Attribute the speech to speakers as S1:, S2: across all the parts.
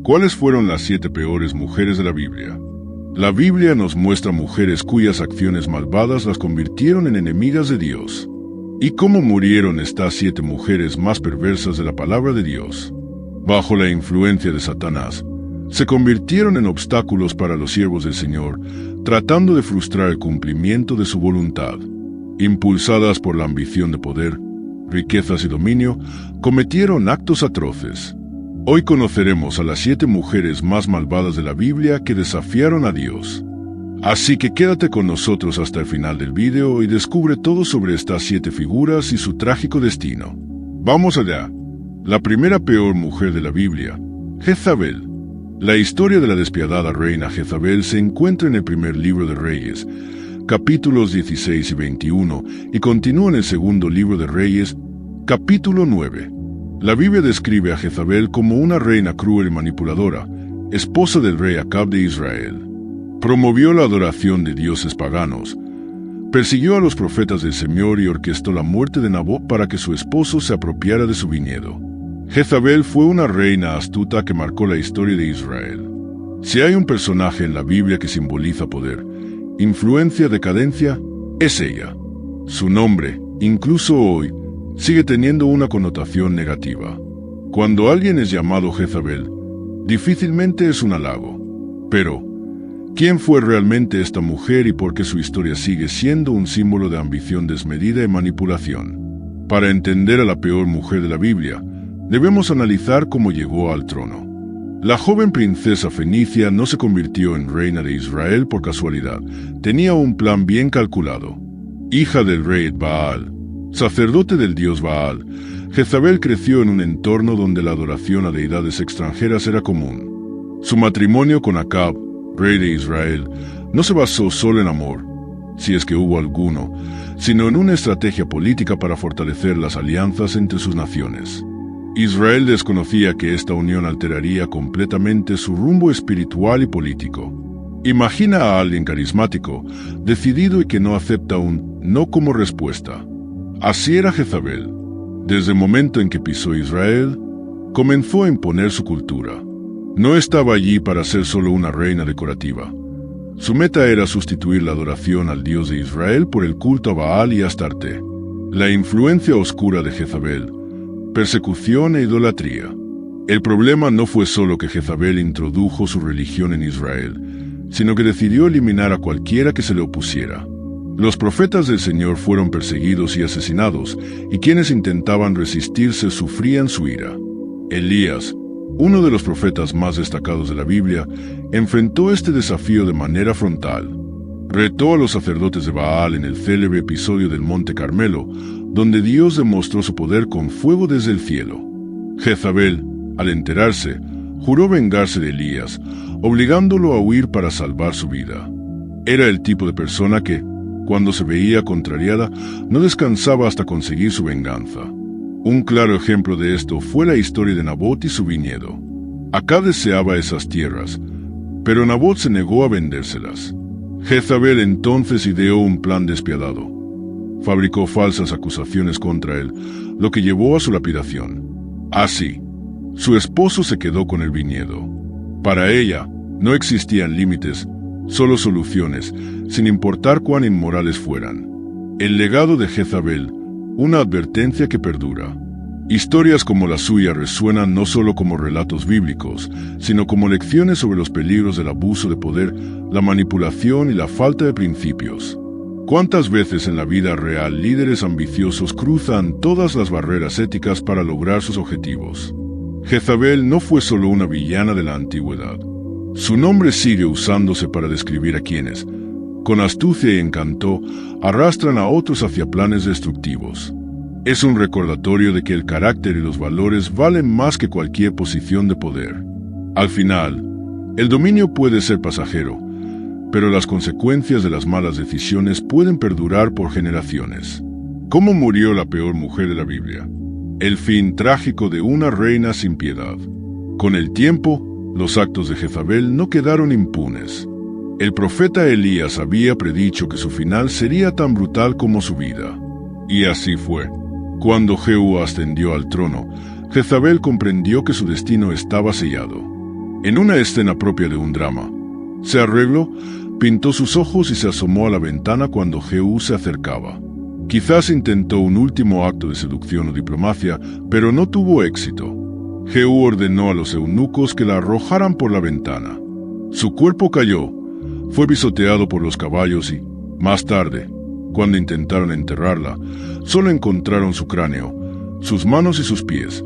S1: ¿Cuáles fueron las 7 peores mujeres de la Biblia? La Biblia nos muestra mujeres cuyas acciones malvadas las convirtieron en enemigas de Dios. ¿Y cómo murieron estas 7 mujeres más perversas de la palabra de Dios? Bajo la influencia de Satanás, se convirtieron en obstáculos para los siervos del Señor, tratando de frustrar el cumplimiento de su voluntad. Impulsadas por la ambición de poder, riquezas y dominio, cometieron actos atroces. Hoy conoceremos a las 7 mujeres más malvadas de la Biblia que desafiaron a Dios. Así que quédate con nosotros hasta el final del video y descubre todo sobre estas 7 figuras y su trágico destino. ¡Vamos allá! La primera peor mujer de la Biblia, Jezabel. La historia de la despiadada reina Jezabel se encuentra en el primer libro de Reyes, capítulos 16 y 21, y continúa en el segundo libro de Reyes, capítulo 9. La Biblia describe a Jezabel como una reina cruel y manipuladora, esposa del rey Acab de Israel. Promovió la adoración de dioses paganos, persiguió a los profetas del Señor y orquestó la muerte de Nabot para que su esposo se apropiara de su viñedo. Jezabel fue una reina astuta que marcó la historia de Israel. Si hay un personaje en la Biblia que simboliza poder, influencia, decadencia, es ella. Su nombre, incluso hoy, sigue teniendo una connotación negativa. Cuando alguien es llamado Jezabel, difícilmente es un halago. Pero, ¿quién fue realmente esta mujer y por qué su historia sigue siendo un símbolo de ambición desmedida y manipulación? Para entender a la peor mujer de la Biblia, debemos analizar cómo llegó al trono. La joven princesa fenicia no se convirtió en reina de Israel por casualidad. Tenía un plan bien calculado. Hija del rey Baal, sacerdote del dios Baal, Jezabel creció en un entorno donde la adoración a deidades extranjeras era común. Su matrimonio con Acab, rey de Israel, no se basó solo en amor, si es que hubo alguno, sino en una estrategia política para fortalecer las alianzas entre sus naciones. Israel desconocía que esta unión alteraría completamente su rumbo espiritual y político. Imagina a alguien carismático, decidido y que no acepta un no como respuesta. Así era Jezabel. Desde el momento en que pisó Israel, comenzó a imponer su cultura. No estaba allí para ser solo una reina decorativa. Su meta era sustituir la adoración al Dios de Israel por el culto a Baal y Astarte. La influencia oscura de Jezabel, persecución e idolatría. El problema no fue solo que Jezabel introdujo su religión en Israel, sino que decidió eliminar a cualquiera que se le opusiera. Los profetas del Señor fueron perseguidos y asesinados, y quienes intentaban resistirse sufrían su ira. Elías, uno de los profetas más destacados de la Biblia, enfrentó este desafío de manera frontal. Retó a los sacerdotes de Baal en el célebre episodio del Monte Carmelo, donde Dios demostró su poder con fuego desde el cielo. Jezabel, al enterarse, juró vengarse de Elías, obligándolo a huir para salvar su vida. Era el tipo de persona que, cuando se veía contrariada, no descansaba hasta conseguir su venganza. Un claro ejemplo de esto fue la historia de Nabot y su viñedo. Acab deseaba esas tierras, pero Nabot se negó a vendérselas. Jezabel entonces ideó un plan despiadado. Fabricó falsas acusaciones contra él, lo que llevó a su lapidación. Así, su esposo se quedó con el viñedo. Para ella, no existían límites, solo soluciones, sin importar cuán inmorales fueran. El legado de Jezabel, una advertencia que perdura. Historias como la suya resuenan no solo como relatos bíblicos, sino como lecciones sobre los peligros del abuso de poder, la manipulación y la falta de principios. ¿Cuántas veces en la vida real líderes ambiciosos cruzan todas las barreras éticas para lograr sus objetivos? Jezabel no fue solo una villana de la antigüedad. Su nombre sigue usándose para describir a quienes, con astucia y encanto, arrastran a otros hacia planes destructivos. Es un recordatorio de que el carácter y los valores valen más que cualquier posición de poder. Al final, el dominio puede ser pasajero, pero las consecuencias de las malas decisiones pueden perdurar por generaciones. ¿Cómo murió la peor mujer de la Biblia? El fin trágico de una reina sin piedad. Con el tiempo, los actos de Jezabel no quedaron impunes. El profeta Elías había predicho que su final sería tan brutal como su vida. Y así fue. Cuando Jehú ascendió al trono, Jezabel comprendió que su destino estaba sellado. En una escena propia de un drama, se arregló, pintó sus ojos y se asomó a la ventana cuando Jehú se acercaba. Quizás intentó un último acto de seducción o diplomacia, pero no tuvo éxito. Jehú ordenó a los eunucos que la arrojaran por la ventana. Su cuerpo cayó, fue pisoteado por los caballos y, más tarde, cuando intentaron enterrarla, solo encontraron su cráneo, sus manos y sus pies,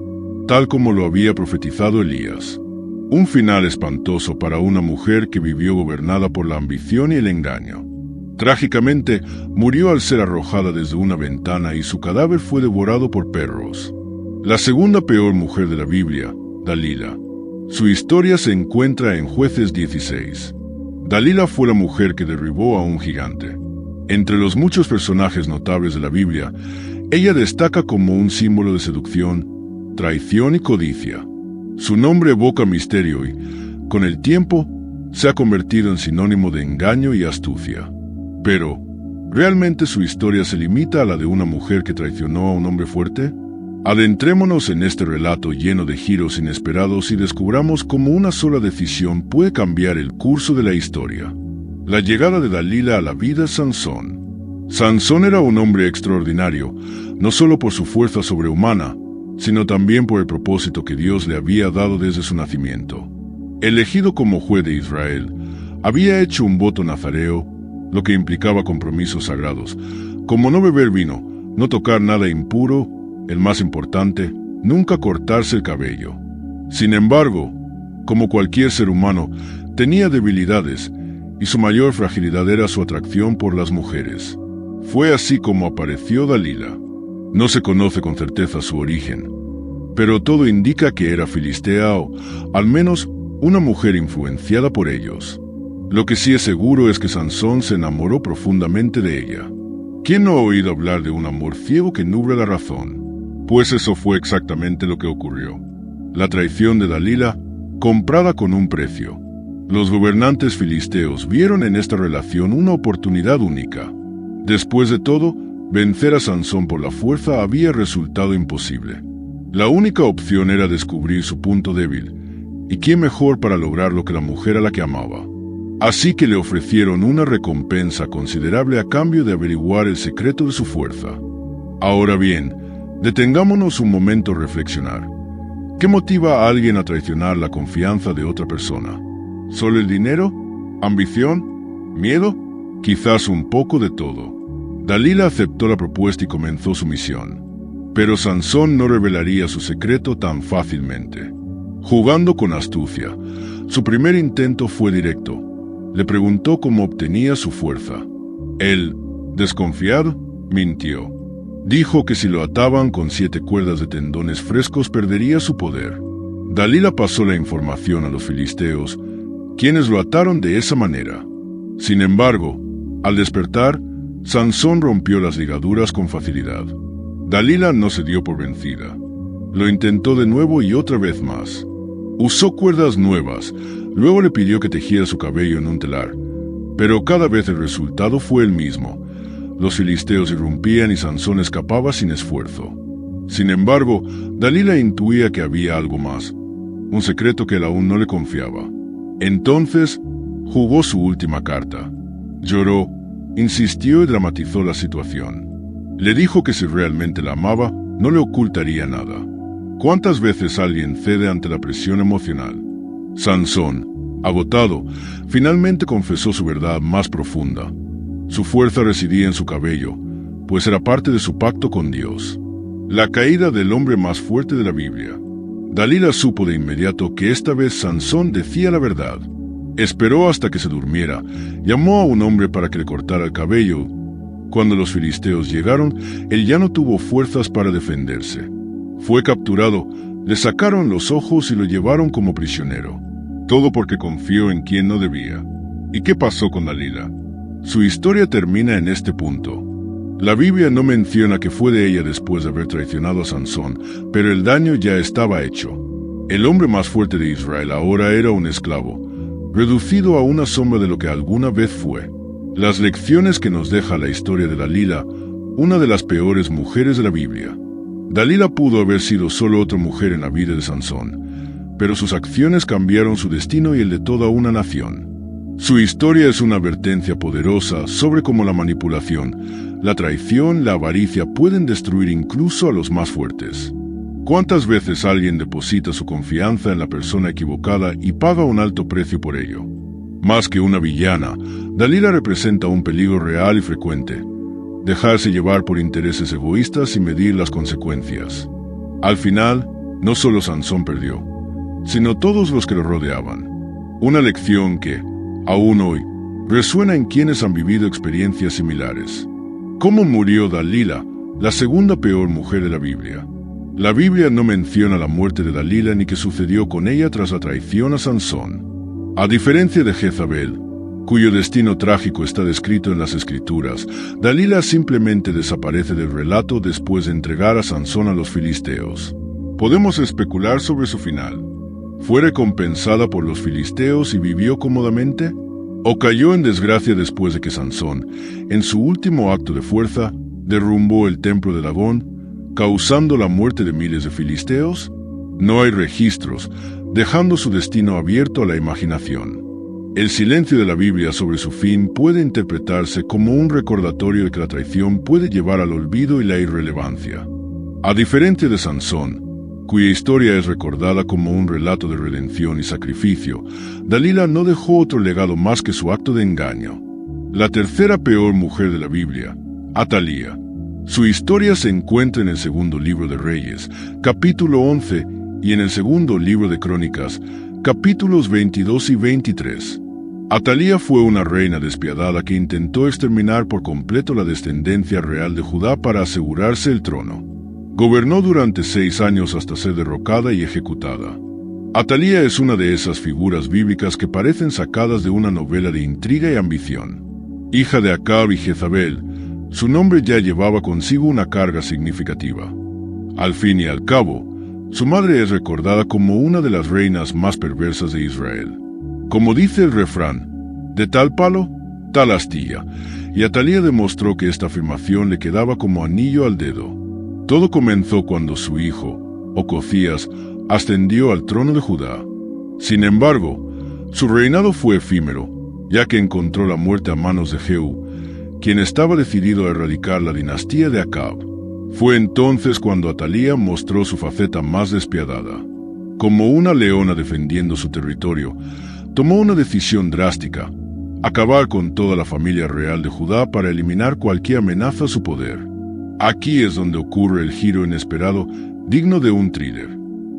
S1: tal como lo había profetizado Elías. Un final espantoso para una mujer que vivió gobernada por la ambición y el engaño. Trágicamente, murió al ser arrojada desde una ventana y su cadáver fue devorado por perros. La segunda peor mujer de la Biblia, Dalila. Su historia se encuentra en Jueces 16. Dalila fue la mujer que derribó a un gigante. Entre los muchos personajes notables de la Biblia, ella destaca como un símbolo de seducción, traición y codicia. Su nombre evoca misterio y, con el tiempo, se ha convertido en sinónimo de engaño y astucia. Pero, ¿realmente su historia se limita a la de una mujer que traicionó a un hombre fuerte? Adentrémonos en este relato lleno de giros inesperados y descubramos cómo una sola decisión puede cambiar el curso de la historia. La llegada de Dalila a la vida de Sansón. Sansón era un hombre extraordinario, no solo por su fuerza sobrehumana, sino también por el propósito que Dios le había dado desde su nacimiento. Elegido como juez de Israel, había hecho un voto nazareo, lo que implicaba compromisos sagrados, como no beber vino, no tocar nada impuro, el más importante, nunca cortarse el cabello. Sin embargo, como cualquier ser humano, tenía debilidades, y su mayor fragilidad era su atracción por las mujeres. Fue así como apareció Dalila. No se conoce con certeza su origen, pero todo indica que era filistea o, al menos, una mujer influenciada por ellos. Lo que sí es seguro es que Sansón se enamoró profundamente de ella. ¿Quién no ha oído hablar de un amor ciego que nubla la razón? Pues eso fue exactamente lo que ocurrió. La traición de Dalila, comprada con un precio. Los gobernantes filisteos vieron en esta relación una oportunidad única. Después de todo, vencer a Sansón por la fuerza había resultado imposible. La única opción era descubrir su punto débil, y quién mejor para lograrlo que la mujer a la que amaba. Así que le ofrecieron una recompensa considerable a cambio de averiguar el secreto de su fuerza. Ahora bien, detengámonos un momento a reflexionar. ¿Qué motiva a alguien a traicionar la confianza de otra persona? ¿Solo el dinero? ¿Ambición? ¿Miedo? Quizás un poco de todo. Dalila aceptó la propuesta y comenzó su misión. Pero Sansón no revelaría su secreto tan fácilmente. Jugando con astucia, su primer intento fue directo. Le preguntó cómo obtenía su fuerza. Él, desconfiado, mintió. Dijo que si lo ataban con 7 cuerdas de tendones frescos perdería su poder. Dalila pasó la información a los filisteos, quienes lo ataron de esa manera. Sin embargo, al despertar, Sansón rompió las ligaduras con facilidad. Dalila no se dio por vencida. Lo intentó de nuevo y otra vez más. Usó cuerdas nuevas, luego le pidió que tejiera su cabello en un telar, pero cada vez el resultado fue el mismo. Los filisteos irrumpían y Sansón escapaba sin esfuerzo. Sin embargo, Dalila intuía que había algo más, un secreto que él aún no le confiaba. Entonces, jugó su última carta. Lloró, insistió y dramatizó la situación. Le dijo que si realmente la amaba, no le ocultaría nada. ¿Cuántas veces alguien cede ante la presión emocional? Sansón, agotado, finalmente confesó su verdad más profunda. Su fuerza residía en su cabello, pues era parte de su pacto con Dios. La caída del hombre más fuerte de la Biblia. Dalila supo de inmediato que esta vez Sansón decía la verdad. Esperó hasta que se durmiera, llamó a un hombre para que le cortara el cabello. Cuando los filisteos llegaron, él ya no tuvo fuerzas para defenderse. Fue capturado, le sacaron los ojos y lo llevaron como prisionero. Todo porque confió en quien no debía. ¿Y qué pasó con Dalila? Su historia termina en este punto. La Biblia no menciona que fue de ella después de haber traicionado a Sansón, pero el daño ya estaba hecho. El hombre más fuerte de Israel ahora era un esclavo, reducido a una sombra de lo que alguna vez fue. Las lecciones que nos deja la historia de Dalila, una de las peores mujeres de la Biblia. Dalila pudo haber sido solo otra mujer en la vida de Sansón, pero sus acciones cambiaron su destino y el de toda una nación. Su historia es una advertencia poderosa sobre cómo la manipulación, la traición, la avaricia pueden destruir incluso a los más fuertes. ¿Cuántas veces alguien deposita su confianza en la persona equivocada y paga un alto precio por ello? Más que una villana, Dalila representa un peligro real y frecuente. Dejarse llevar por intereses egoístas sin medir las consecuencias. Al final, no solo Sansón perdió, sino todos los que lo rodeaban. Una lección que, aún hoy, resuena en quienes han vivido experiencias similares. ¿Cómo murió Dalila, la segunda peor mujer de la Biblia? La Biblia no menciona la muerte de Dalila ni qué sucedió con ella tras la traición a Sansón. A diferencia de Jezabel, cuyo destino trágico está descrito en las Escrituras, Dalila simplemente desaparece del relato después de entregar a Sansón a los filisteos. Podemos especular sobre su final. ¿Fue recompensada por los filisteos y vivió cómodamente? ¿O cayó en desgracia después de que Sansón, en su último acto de fuerza, derrumbó el templo de Dagón, causando la muerte de miles de filisteos? No hay registros, dejando su destino abierto a la imaginación. El silencio de la Biblia sobre su fin puede interpretarse como un recordatorio de que la traición puede llevar al olvido y la irrelevancia. A diferencia de Sansón, cuya historia es recordada como un relato de redención y sacrificio, Dalila no dejó otro legado más que su acto de engaño. La tercera peor mujer de la Biblia, Atalía. Su historia se encuentra en el segundo libro de Reyes, capítulo 11, y en el segundo libro de Crónicas, capítulos 22 y 23. Atalía fue una reina despiadada que intentó exterminar por completo la descendencia real de Judá para asegurarse el trono. Gobernó durante 6 años hasta ser derrocada y ejecutada. Atalía es una de esas figuras bíblicas que parecen sacadas de una novela de intriga y ambición. Hija de Acab y Jezabel, su nombre ya llevaba consigo una carga significativa. Al fin y al cabo, su madre es recordada como una de las reinas más perversas de Israel. Como dice el refrán, de tal palo, tal astilla, y Atalía demostró que esta afirmación le quedaba como anillo al dedo. Todo comenzó cuando su hijo, Ococías, ascendió al trono de Judá. Sin embargo, su reinado fue efímero, ya que encontró la muerte a manos de Jehú, quien estaba decidido a erradicar la dinastía de Acab. Fue entonces cuando Atalía mostró su faceta más despiadada. Como una leona defendiendo su territorio, tomó una decisión drástica: acabar con toda la familia real de Judá para eliminar cualquier amenaza a su poder. Aquí es donde ocurre el giro inesperado, digno de un thriller.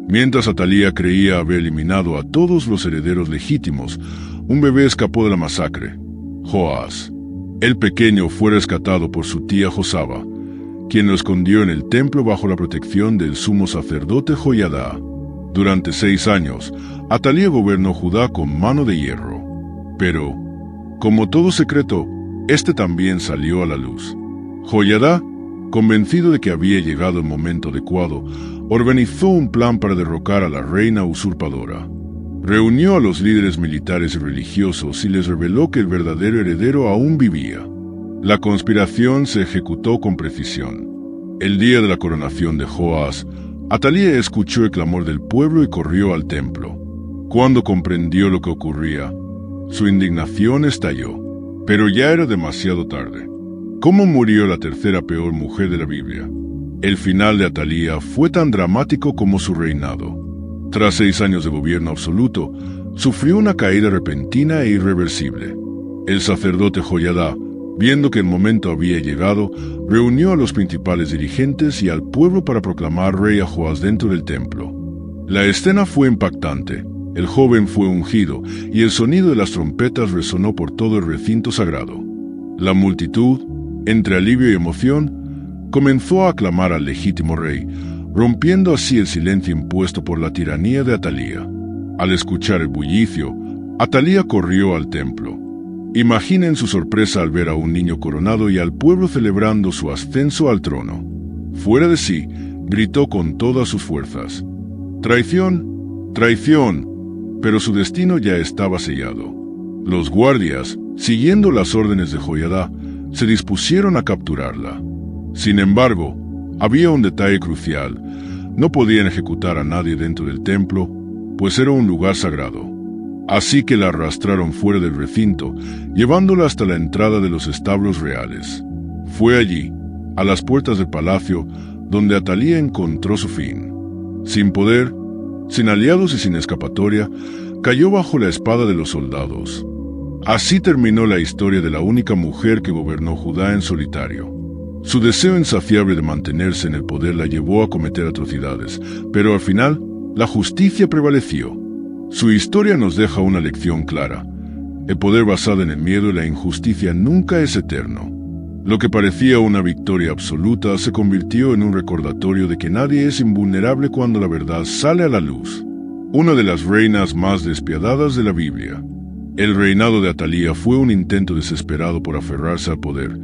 S1: Mientras Atalía creía haber eliminado a todos los herederos legítimos, un bebé escapó de la masacre: Joás. El pequeño fue rescatado por su tía Josaba, quien lo escondió en el templo bajo la protección del sumo sacerdote Joiada. Durante 6 años, Atalía gobernó Judá con mano de hierro. Pero, como todo secreto, este también salió a la luz. Joiada, convencido de que había llegado el momento adecuado, organizó un plan para derrocar a la reina usurpadora. Reunió a los líderes militares y religiosos y les reveló que el verdadero heredero aún vivía. La conspiración se ejecutó con precisión. El día de la coronación de Joás, Atalía escuchó el clamor del pueblo y corrió al templo. Cuando comprendió lo que ocurría, su indignación estalló, pero ya era demasiado tarde. ¿Cómo murió la tercera peor mujer de la Biblia? El final de Atalía fue tan dramático como su reinado. Tras 6 años de gobierno absoluto, sufrió una caída repentina e irreversible. El sacerdote Joiada, viendo que el momento había llegado, reunió a los principales dirigentes y al pueblo para proclamar rey a Joás dentro del templo. La escena fue impactante. El joven fue ungido y el sonido de las trompetas resonó por todo el recinto sagrado. La multitud, entre alivio y emoción, comenzó a aclamar al legítimo rey, rompiendo así el silencio impuesto por la tiranía de Atalía. Al escuchar el bullicio, Atalía corrió al templo. Imaginen su sorpresa al ver a un niño coronado y al pueblo celebrando su ascenso al trono. Fuera de sí, gritó con todas sus fuerzas: ¡Traición! ¡Traición! Pero su destino ya estaba sellado. Los guardias, siguiendo las órdenes de Joiada, se dispusieron a capturarla. Sin embargo, había un detalle crucial: no podían ejecutar a nadie dentro del templo, pues era un lugar sagrado. Así que la arrastraron fuera del recinto, llevándola hasta la entrada de los establos reales. Fue allí, a las puertas del palacio, donde Atalía encontró su fin. Sin poder, sin aliados y sin escapatoria, cayó bajo la espada de los soldados. Así terminó la historia de la única mujer que gobernó Judá en solitario. Su deseo insaciable de mantenerse en el poder la llevó a cometer atrocidades, pero al final, la justicia prevaleció. Su historia nos deja una lección clara. El poder basado en el miedo y la injusticia nunca es eterno. Lo que parecía una victoria absoluta se convirtió en un recordatorio de que nadie es invulnerable cuando la verdad sale a la luz. Una de las reinas más despiadadas de la Biblia. El reinado de Atalía fue un intento desesperado por aferrarse al poder,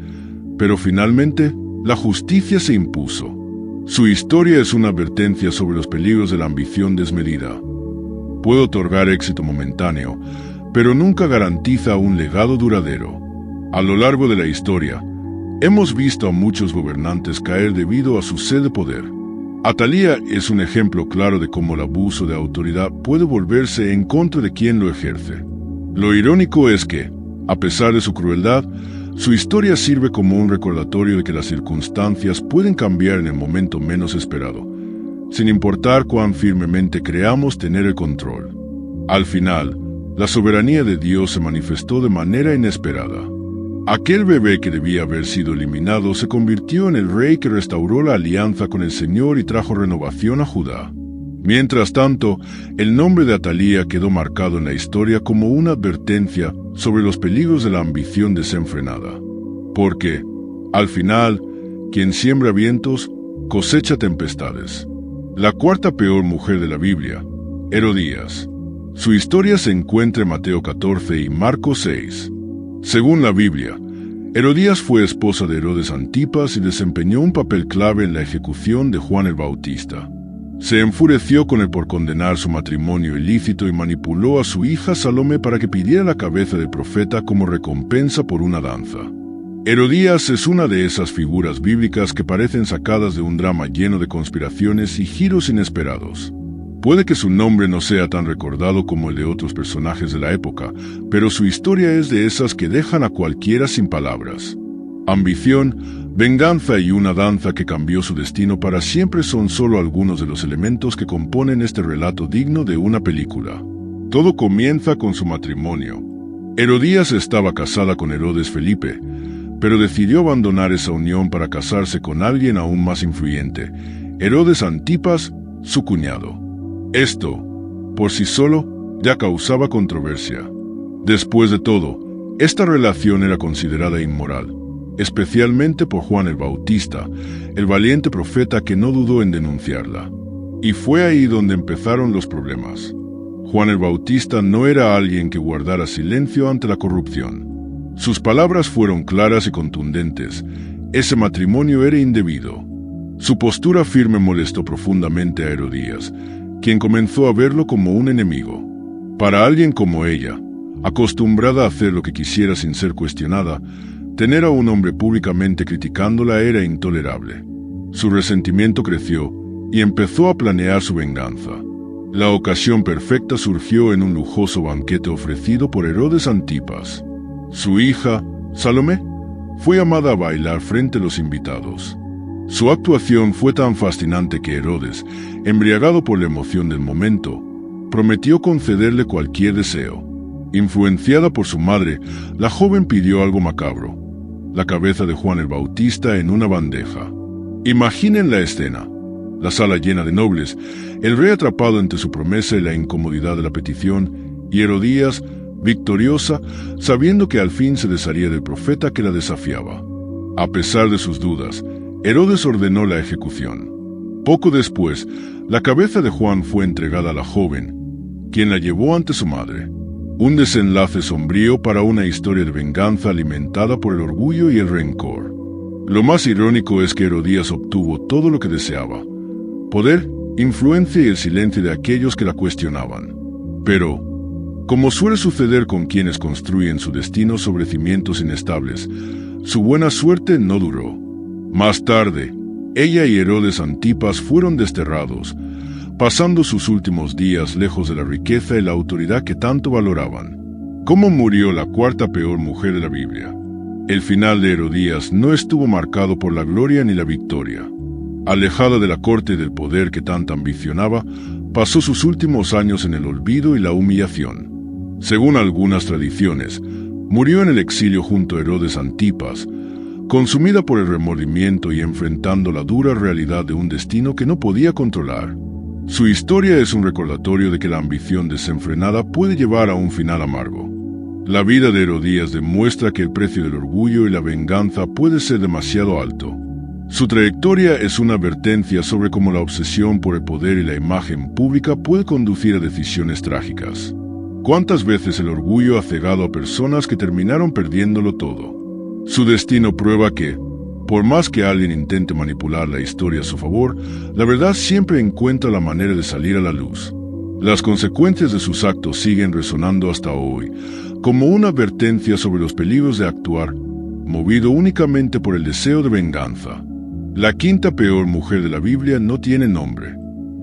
S1: pero finalmente la justicia se impuso. Su historia es una advertencia sobre los peligros de la ambición desmedida. Puede otorgar éxito momentáneo, pero nunca garantiza un legado duradero. A lo largo de la historia, hemos visto a muchos gobernantes caer debido a su sed de poder. Atalía es un ejemplo claro de cómo el abuso de autoridad puede volverse en contra de quien lo ejerce. Lo irónico es que, a pesar de su crueldad, su historia sirve como un recordatorio de que las circunstancias pueden cambiar en el momento menos esperado, sin importar cuán firmemente creamos tener el control. Al final, la soberanía de Dios se manifestó de manera inesperada. Aquel bebé que debía haber sido eliminado se convirtió en el rey que restauró la alianza con el Señor y trajo renovación a Judá. Mientras tanto, el nombre de Atalía quedó marcado en la historia como una advertencia sobre los peligros de la ambición desenfrenada. Porque, al final, quien siembra vientos, cosecha tempestades. La cuarta peor mujer de la Biblia, Herodías. Su historia se encuentra en Mateo 14 y Marcos 6. Según la Biblia, Herodías fue esposa de Herodes Antipas y desempeñó un papel clave en la ejecución de Juan el Bautista. Se enfureció con él por condenar su matrimonio ilícito y manipuló a su hija Salomé para que pidiera la cabeza del profeta como recompensa por una danza. Herodías es una de esas figuras bíblicas que parecen sacadas de un drama lleno de conspiraciones y giros inesperados. Puede que su nombre no sea tan recordado como el de otros personajes de la época, pero su historia es de esas que dejan a cualquiera sin palabras. Ambición, venganza y una danza que cambió su destino para siempre son solo algunos de los elementos que componen este relato digno de una película. Todo comienza con su matrimonio. Herodías estaba casada con Herodes Felipe, pero decidió abandonar esa unión para casarse con alguien aún más influyente, Herodes Antipas, su cuñado. Esto, por sí solo, ya causaba controversia. Después de todo, esta relación era considerada inmoral, especialmente por Juan el Bautista, el valiente profeta que no dudó en denunciarla. Y fue ahí donde empezaron los problemas. Juan el Bautista no era alguien que guardara silencio ante la corrupción. Sus palabras fueron claras y contundentes. Ese matrimonio era indebido. Su postura firme molestó profundamente a Herodías, quien comenzó a verlo como un enemigo. Para alguien como ella, acostumbrada a hacer lo que quisiera sin ser cuestionada, tener a un hombre públicamente criticándola era intolerable. Su resentimiento creció y empezó a planear su venganza. La ocasión perfecta surgió en un lujoso banquete ofrecido por Herodes Antipas. Su hija, Salomé, fue llamada a bailar frente a los invitados. Su actuación fue tan fascinante que Herodes, embriagado por la emoción del momento, prometió concederle cualquier deseo. Influenciada por su madre, la joven pidió algo macabro: la cabeza de Juan el Bautista en una bandeja. Imaginen la escena: la sala llena de nobles, el rey atrapado entre su promesa y la incomodidad de la petición, y Herodías, victoriosa, sabiendo que al fin se desharía del profeta que la desafiaba. A pesar de sus dudas, Herodes ordenó la ejecución. Poco después, la cabeza de Juan fue entregada a la joven, quien la llevó ante su madre. Un desenlace sombrío para una historia de venganza alimentada por el orgullo y el rencor. Lo más irónico es que Herodías obtuvo todo lo que deseaba: poder, influencia y el silencio de aquellos que la cuestionaban. Pero, como suele suceder con quienes construyen su destino sobre cimientos inestables, su buena suerte no duró. Más tarde, ella y Herodes Antipas fueron desterrados, pasando sus últimos días lejos de la riqueza y la autoridad que tanto valoraban. ¿Cómo murió la cuarta peor mujer de la Biblia? El final de Herodías no estuvo marcado por la gloria ni la victoria. Alejada de la corte y del poder que tanto ambicionaba, pasó sus últimos años en el olvido y la humillación. Según algunas tradiciones, murió en el exilio junto a Herodes Antipas, consumida por el remordimiento y enfrentando la dura realidad de un destino que no podía controlar. Su historia es un recordatorio de que la ambición desenfrenada puede llevar a un final amargo. La vida de Herodías demuestra que el precio del orgullo y la venganza puede ser demasiado alto. Su trayectoria es una advertencia sobre cómo la obsesión por el poder y la imagen pública puede conducir a decisiones trágicas. ¿Cuántas veces el orgullo ha cegado a personas que terminaron perdiéndolo todo? Su destino prueba que, por más que alguien intente manipular la historia a su favor, la verdad siempre encuentra la manera de salir a la luz. Las consecuencias de sus actos siguen resonando hasta hoy, como una advertencia sobre los peligros de actuar, movido únicamente por el deseo de venganza. La quinta peor mujer de la Biblia no tiene nombre.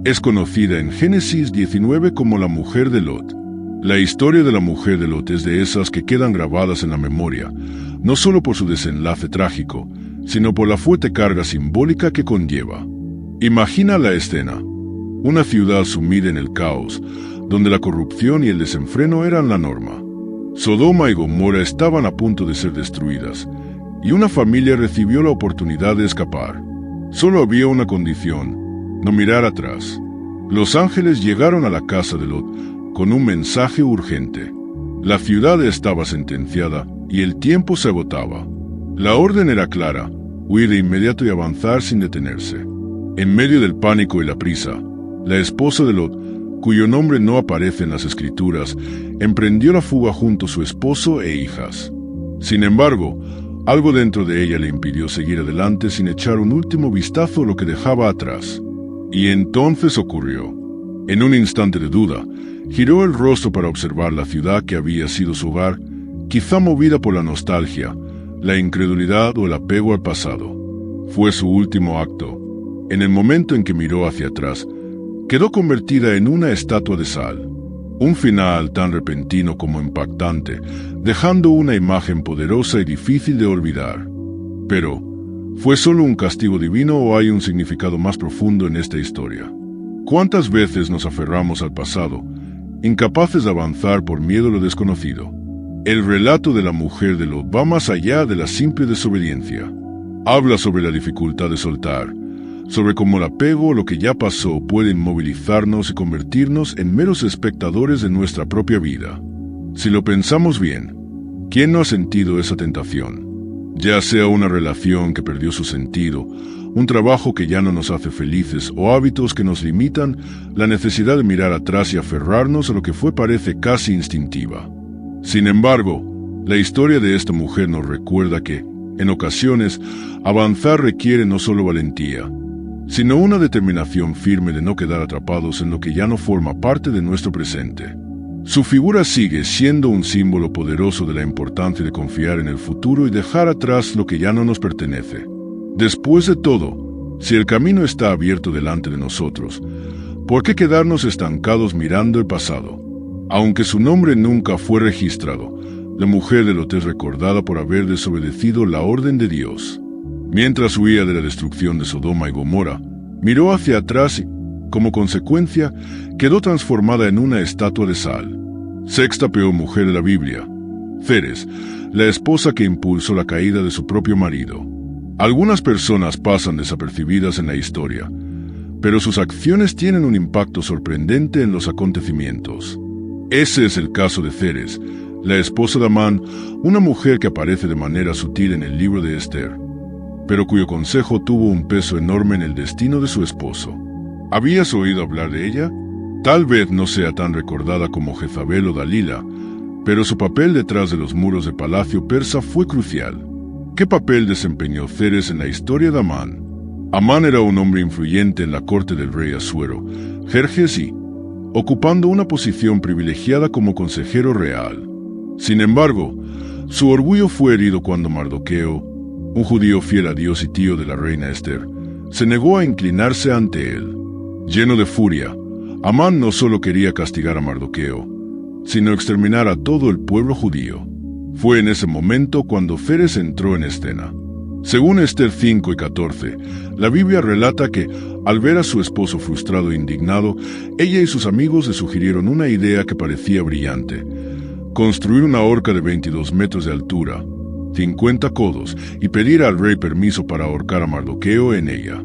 S1: Es conocida en Génesis 19 como la mujer de Lot. La historia de la mujer de Lot es de esas que quedan grabadas en la memoria, no solo por su desenlace trágico, sino por la fuerte carga simbólica que conlleva. Imagina la escena: una ciudad sumida en el caos, donde la corrupción y el desenfreno eran la norma. Sodoma y Gomorra estaban a punto de ser destruidas, y una familia recibió la oportunidad de escapar. Solo había una condición: no mirar atrás. Los ángeles llegaron a la casa de Lot con un mensaje urgente. La ciudad estaba sentenciada y el tiempo se agotaba. La orden era clara: huir de inmediato y avanzar sin detenerse. En medio del pánico y la prisa, la esposa de Lot, cuyo nombre no aparece en las escrituras, emprendió la fuga junto a su esposo e hijas. Sin embargo, algo dentro de ella le impidió seguir adelante sin echar un último vistazo a lo que dejaba atrás. Y entonces ocurrió. En un instante de duda, giró el rostro para observar la ciudad que había sido su hogar, quizá movida por la nostalgia, la incredulidad o el apego al pasado. Fue su último acto. En el momento en que miró hacia atrás, quedó convertida en una estatua de sal. Un final tan repentino como impactante, dejando una imagen poderosa y difícil de olvidar. Pero, ¿fue solo un castigo divino o hay un significado más profundo en esta historia? ¿Cuántas veces nos aferramos al pasado, incapaces de avanzar por miedo a lo desconocido? El relato de la mujer de Lot va más allá de la simple desobediencia. Habla sobre la dificultad de soltar, sobre cómo el apego a lo que ya pasó puede inmovilizarnos y convertirnos en meros espectadores de nuestra propia vida. Si lo pensamos bien, ¿quién no ha sentido esa tentación? Ya sea una relación que perdió su sentido, un trabajo que ya no nos hace felices o hábitos que nos limitan, la necesidad de mirar atrás y aferrarnos a lo que parece casi instintiva. Sin embargo, la historia de esta mujer nos recuerda que, en ocasiones, avanzar requiere no solo valentía, sino una determinación firme de no quedar atrapados en lo que ya no forma parte de nuestro presente. Su figura sigue siendo un símbolo poderoso de la importancia de confiar en el futuro y dejar atrás lo que ya no nos pertenece. Después de todo, si el camino está abierto delante de nosotros, ¿por qué quedarnos estancados mirando el pasado? Aunque su nombre nunca fue registrado, la mujer de Lot es recordada por haber desobedecido la orden de Dios. Mientras huía de la destrucción de Sodoma y Gomorra, miró hacia atrás y, como consecuencia, quedó transformada en una estatua de sal. Sexta peor mujer de la Biblia: Ceres, la esposa que impulsó la caída de su propio marido. Algunas personas pasan desapercibidas en la historia, pero sus acciones tienen un impacto sorprendente en los acontecimientos. Ese es el caso de Ceres, la esposa de Amán, una mujer que aparece de manera sutil en el libro de Esther, pero cuyo consejo tuvo un peso enorme en el destino de su esposo. ¿Habías oído hablar de ella? Tal vez no sea tan recordada como Jezabel o Dalila, pero su papel detrás de los muros del palacio persa fue crucial. ¿Qué papel desempeñó Ceres en la historia de Amán? Amán era un hombre influyente en la corte del rey Asuero, Jerjes, ocupando una posición privilegiada como consejero real. Sin embargo, su orgullo fue herido cuando Mardoqueo, un judío fiel a Dios y tío de la reina Esther, se negó a inclinarse ante él. Lleno de furia, Amán no solo quería castigar a Mardoqueo, sino exterminar a todo el pueblo judío. Fue en ese momento cuando Ceres entró en escena. Según Esther 5 y 14, la Biblia relata que, al ver a su esposo frustrado e indignado, ella y sus amigos le sugirieron una idea que parecía brillante: construir una horca de 22 metros de altura, 50 codos, y pedir al rey permiso para ahorcar a Mardoqueo en ella.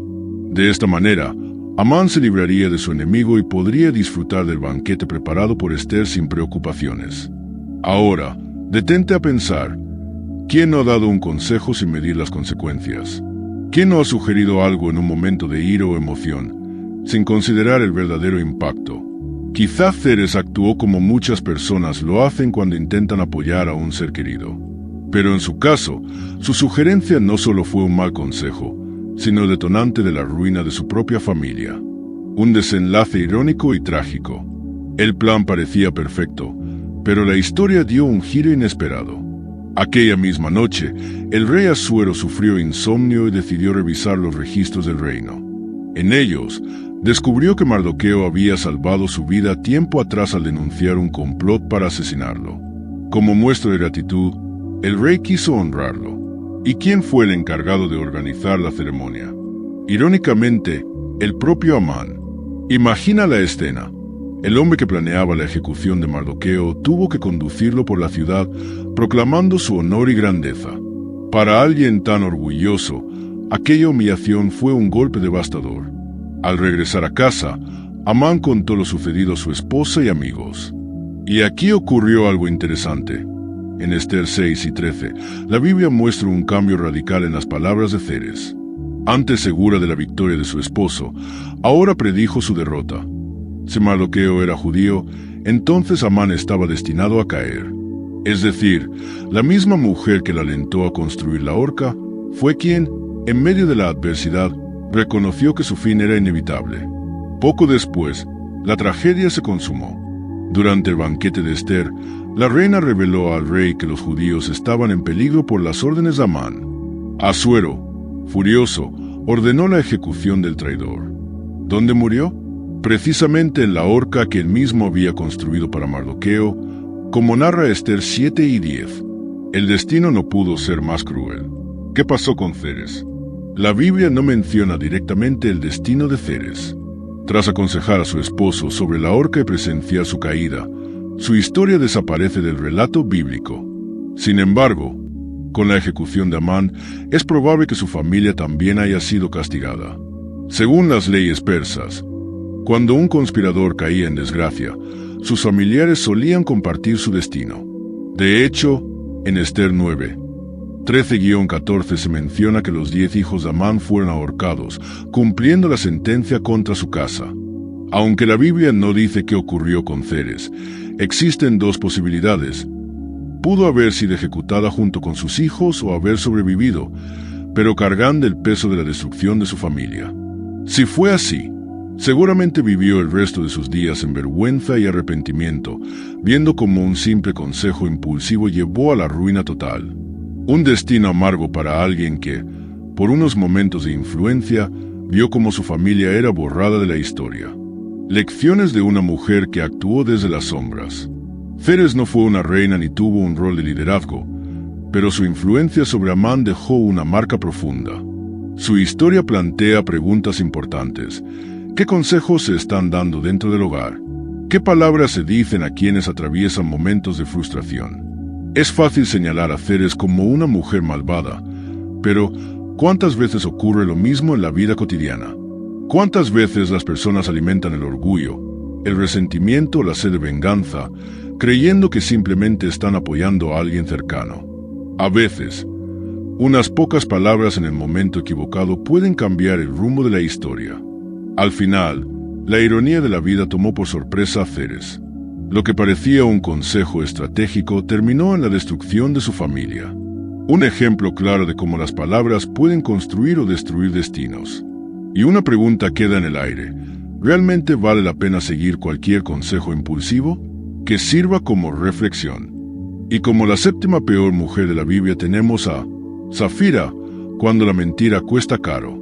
S1: De esta manera, Amán se libraría de su enemigo y podría disfrutar del banquete preparado por Esther sin preocupaciones. Ahora, detente a pensar: ¿quién no ha dado un consejo sin medir las consecuencias? ¿Quién no ha sugerido algo en un momento de ira o emoción, sin considerar el verdadero impacto? Quizá Ceres actuó como muchas personas lo hacen cuando intentan apoyar a un ser querido. Pero en su caso, su sugerencia no solo fue un mal consejo, sino detonante de la ruina de su propia familia. Un desenlace irónico y trágico. El plan parecía perfecto, pero la historia dio un giro inesperado. Aquella misma noche, el rey Asuero sufrió insomnio y decidió revisar los registros del reino. En ellos, descubrió que Mardoqueo había salvado su vida tiempo atrás al denunciar un complot para asesinarlo. Como muestra de gratitud, el rey quiso honrarlo. ¿Y quién fue el encargado de organizar la ceremonia? Irónicamente, el propio Amán. Imagina la escena. El hombre que planeaba la ejecución de Mardoqueo tuvo que conducirlo por la ciudad, proclamando su honor y grandeza. Para alguien tan orgulloso, aquella humillación fue un golpe devastador. Al regresar a casa, Amán contó lo sucedido a su esposa y amigos. Y aquí ocurrió algo interesante. En Esther 6 y 13, la Biblia muestra un cambio radical en las palabras de Ceres. Antes segura de la victoria de su esposo, ahora predijo su derrota. Si Mardoqueo era judío, entonces Amán estaba destinado a caer. Es decir, la misma mujer que la alentó a construir la horca fue quien, en medio de la adversidad, reconoció que su fin era inevitable. Poco después, la tragedia se consumó. Durante el banquete de Esther, la reina reveló al rey que los judíos estaban en peligro por las órdenes de Amán. Asuero, furioso, ordenó la ejecución del traidor. ¿Dónde murió? Precisamente en la horca que él mismo había construido para Mardoqueo, como narra Esther 7 y 10. El destino no pudo ser más cruel. ¿Qué pasó con Ceres? La Biblia no menciona directamente el destino de Ceres. Tras aconsejar a su esposo sobre la horca y presenciar su caída, su historia desaparece del relato bíblico. Sin embargo, con la ejecución de Amán, es probable que su familia también haya sido castigada. Según las leyes persas, cuando un conspirador caía en desgracia, sus familiares solían compartir su destino. De hecho, en Esther 9, 13-14 se menciona que los 10 hijos de Amán fueron ahorcados, cumpliendo la sentencia contra su casa. Aunque la Biblia no dice qué ocurrió con Ceres, existen dos posibilidades. Pudo haber sido ejecutada junto con sus hijos o haber sobrevivido, pero cargando el peso de la destrucción de su familia. Si fue así, seguramente vivió el resto de sus días en vergüenza y arrepentimiento, viendo cómo un simple consejo impulsivo llevó a la ruina total. Un destino amargo para alguien que, por unos momentos de influencia, vio cómo su familia era borrada de la historia. Lecciones de una mujer que actuó desde las sombras. Ceres no fue una reina ni tuvo un rol de liderazgo, pero su influencia sobre Amán dejó una marca profunda. Su historia plantea preguntas importantes. ¿Qué consejos se están dando dentro del hogar? ¿Qué palabras se dicen a quienes atraviesan momentos de frustración? Es fácil señalar a Ceres como una mujer malvada, pero ¿cuántas veces ocurre lo mismo en la vida cotidiana? ¿Cuántas veces las personas alimentan el orgullo, el resentimiento o la sed de venganza, creyendo que simplemente están apoyando a alguien cercano? A veces, unas pocas palabras en el momento equivocado pueden cambiar el rumbo de la historia. Al final, la ironía de la vida tomó por sorpresa a Ceres. Lo que parecía un consejo estratégico terminó en la destrucción de su familia. Un ejemplo claro de cómo las palabras pueden construir o destruir destinos. Y una pregunta queda en el aire: ¿realmente vale la pena seguir cualquier consejo impulsivo? Que sirva como reflexión. Y como la séptima peor mujer de la Biblia tenemos a Safira, cuando la mentira cuesta caro.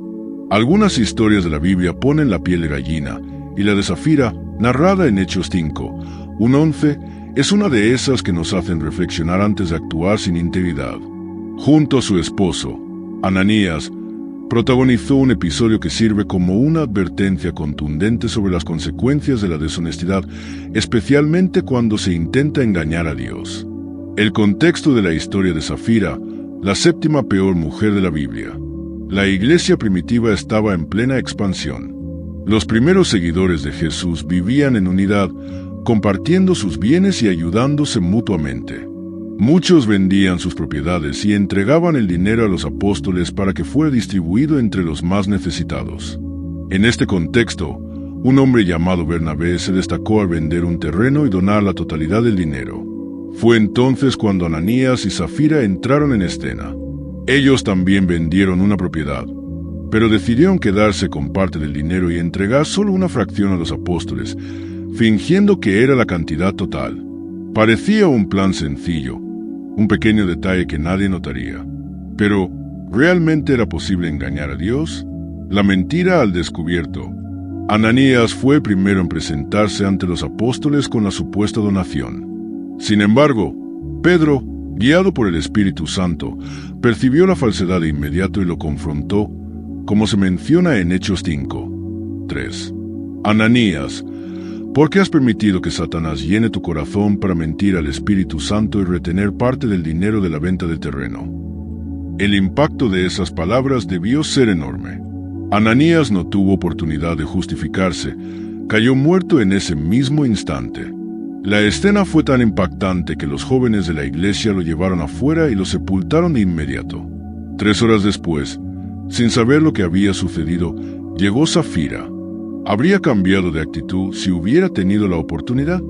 S1: Algunas historias de la Biblia ponen la piel de gallina Y la de Safira, narrada en Hechos 5, 1:11, es una de esas que nos hacen reflexionar antes de actuar sin integridad. Junto a su esposo, Ananías, protagonizó un episodio que sirve como una advertencia contundente sobre las consecuencias de la deshonestidad, especialmente cuando se intenta engañar a Dios. El contexto de la historia de Safira, la séptima peor mujer de la Biblia. La iglesia primitiva estaba en plena expansión. Los primeros seguidores de Jesús vivían en unidad, compartiendo sus bienes y ayudándose mutuamente. Muchos vendían sus propiedades y entregaban el dinero a los apóstoles para que fuera distribuido entre los más necesitados. En este contexto, un hombre llamado Bernabé se destacó al vender un terreno y donar la totalidad del dinero. Fue entonces cuando Ananías y Safira entraron en escena. Ellos también vendieron una propiedad, pero decidieron quedarse con parte del dinero y entregar solo una fracción a los apóstoles, fingiendo que era la cantidad total. Parecía un plan sencillo, un pequeño detalle que nadie notaría. Pero, ¿realmente era posible engañar a Dios? La mentira al descubierto. Ananías fue el primero en presentarse ante los apóstoles con la supuesta donación. Sin embargo, Pedro, guiado por el Espíritu Santo, percibió la falsedad de inmediato y lo confrontó, como se menciona en Hechos 5:3. Ananías, ¿por qué has permitido que Satanás llene tu corazón para mentir al Espíritu Santo y retener parte del dinero de la venta del terreno? El impacto de esas palabras debió ser enorme. Ananías no tuvo oportunidad de justificarse, cayó muerto en ese mismo instante. La escena fue tan impactante que los jóvenes de la iglesia lo llevaron afuera y lo sepultaron de inmediato. 3 horas después, sin saber lo que había sucedido, llegó Safira. ¿Habría cambiado de actitud si hubiera tenido la oportunidad?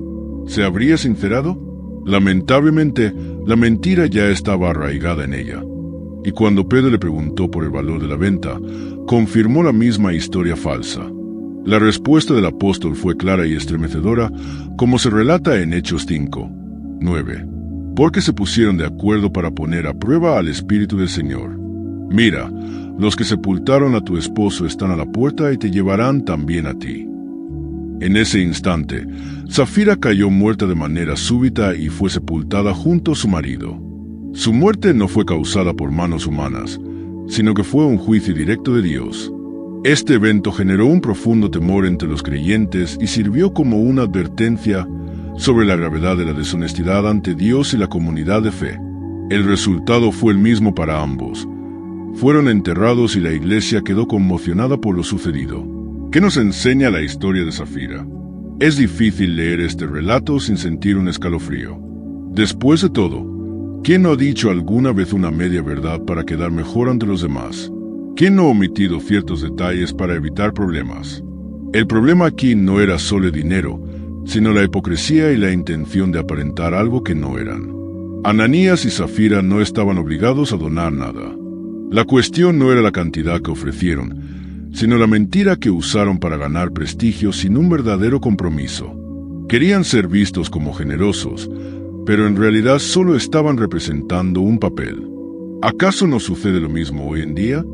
S1: ¿Se habría sincerado? Lamentablemente, la mentira ya estaba arraigada en ella. Y cuando Pedro le preguntó por el valor de la venta, confirmó la misma historia falsa. La respuesta del apóstol fue clara y estremecedora, como se relata en Hechos 5:9. Porque se pusieron de acuerdo para poner a prueba al Espíritu del Señor. Mira, los que sepultaron a tu esposo están a la puerta y te llevarán también a ti. En ese instante, Safira cayó muerta de manera súbita y fue sepultada junto a su marido. Su muerte no fue causada por manos humanas, sino que fue un juicio directo de Dios. Este evento generó un profundo temor entre los creyentes y sirvió como una advertencia sobre la gravedad de la deshonestidad ante Dios y la comunidad de fe. El resultado fue el mismo para ambos. Fueron enterrados y la iglesia quedó conmocionada por lo sucedido. ¿Qué nos enseña la historia de Safira? Es difícil leer este relato sin sentir un escalofrío. Después de todo, ¿quién no ha dicho alguna vez una media verdad para quedar mejor ante los demás? ¿Quién no ha omitido ciertos detalles para evitar problemas? El problema aquí no era solo el dinero, sino la hipocresía y la intención de aparentar algo que no eran. Ananías y Safira no estaban obligados a donar nada. La cuestión no era la cantidad que ofrecieron, sino la mentira que usaron para ganar prestigio sin un verdadero compromiso. Querían ser vistos como generosos, pero en realidad solo estaban representando un papel. ¿Acaso no sucede lo mismo hoy en día?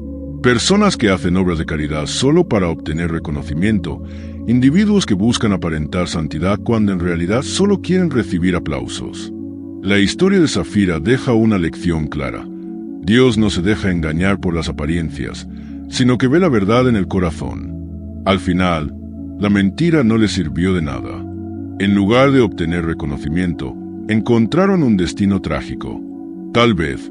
S1: Personas que hacen obras de caridad solo para obtener reconocimiento, individuos que buscan aparentar santidad cuando en realidad solo quieren recibir aplausos. La historia de Safira deja una lección clara. Dios no se deja engañar por las apariencias, sino que ve la verdad en el corazón. Al final, la mentira no le sirvió de nada. En lugar de obtener reconocimiento, encontraron un destino trágico. Tal vez,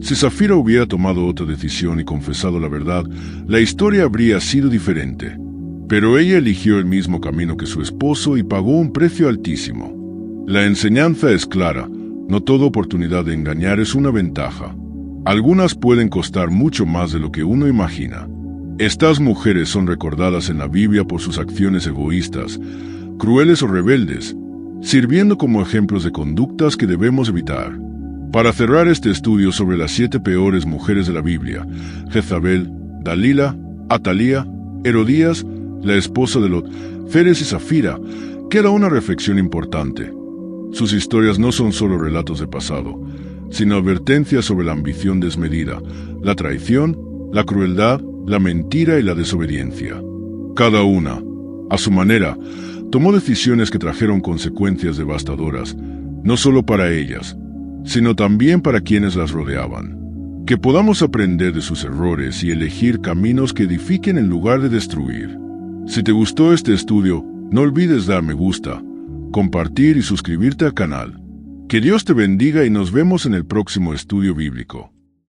S1: si Safira hubiera tomado otra decisión y confesado la verdad, la historia habría sido diferente. Pero ella eligió el mismo camino que su esposo y pagó un precio altísimo. La enseñanza es clara, no toda oportunidad de engañar es una ventaja. Algunas pueden costar mucho más de lo que uno imagina. Estas mujeres son recordadas en la Biblia por sus acciones egoístas, crueles o rebeldes, sirviendo como ejemplos de conductas que debemos evitar. Para cerrar este estudio sobre las 7 peores mujeres de la Biblia, Jezabel, Dalila, Atalía, Herodías, la esposa de Lot, Feres y Safira, queda una reflexión importante. Sus historias no son solo relatos del pasado, sino advertencias sobre la ambición desmedida, la traición, la crueldad, la mentira y la desobediencia. Cada una, A su manera, tomó decisiones que trajeron consecuencias devastadoras, no solo para ellas, sino también para quienes las rodeaban. Que podamos aprender de sus errores y elegir caminos que edifiquen en lugar de destruir. Si te gustó este estudio, no olvides dar me gusta, compartir y suscribirte al canal. Que Dios te bendiga y nos vemos en el próximo estudio bíblico.